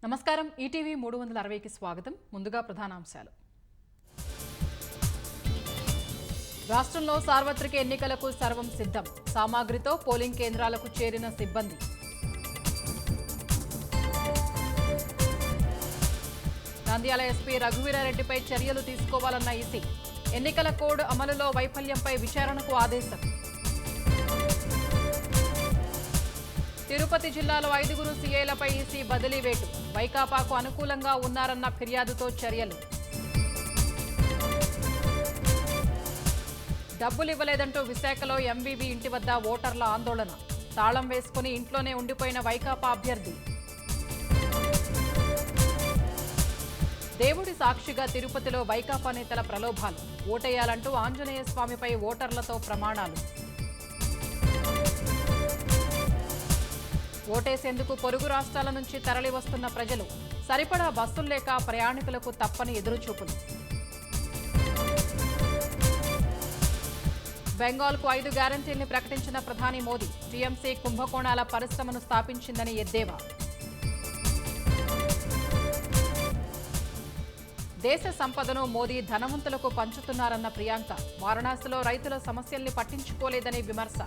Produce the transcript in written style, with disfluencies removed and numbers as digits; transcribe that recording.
నమస్కారం ఈటీవీ 360కి స్వాగతం. ముందుగా ప్రధానాంశాలు. రాష్ట్రంలో సార్వత్రిక ఎన్నికలకు సర్వం సిద్ధం. సామాగ్రితో పోలింగ్ కేంద్రాలకు చేరిన సిబ్బంది. నంద్యాల ఎస్పీ రఘువీరారెడ్డిపై చర్యలు తీసుకోవాలన్న ఈసీ. ఎన్నికల కోడ్ అమలులో వైఫల్యంపై విచారణకు ఆదేశం. తిరుపతి జిల్లాలో 5 సీఐలపై ఈసీ బదిలీ వేటు. వైకాపాకు అనుకూలంగా ఉన్నారన్న ఫిర్యాదుతో చర్యలు. డబ్బులు ఇవ్వలేదంటూ విశాఖలో ఎంవీవీ ఇంటి వద్ద ఓటర్ల ఆందోళన. తాళం వేసుకుని ఇంట్లోనే ఉండిపోయిన వైకాపా అభ్యర్థి. దేవుడి సాక్షిగా తిరుపతిలో వైకాపా నేతల ప్రలోభాలు. ఓటేయాలంటూ ఆంజనేయ స్వామిపై ఓటర్లతో ప్రమాణాలు. ఓటేసేందుకు పొరుగు రాష్ట్రాల నుంచి తరలి వస్తున్న ప్రజలు. సరిపడా బస్సులు లేక ప్రయాణికులకు తప్పని ఎదురుచూపులు. బెంగాల్కు 5 గ్యారంటీల్ని ప్రకటించిన ప్రధాని మోదీ. టీఎంసీ కుంభకోణాల పరిశ్రమను స్థాపించిందని ఎద్దేవా. దేశ సంపదను మోదీ ధనవంతులకు పంచుతున్నారన్న ప్రియాంక. వారణాసిలో రైతుల సమస్యల్ని పట్టించుకోలేదని విమర్శ.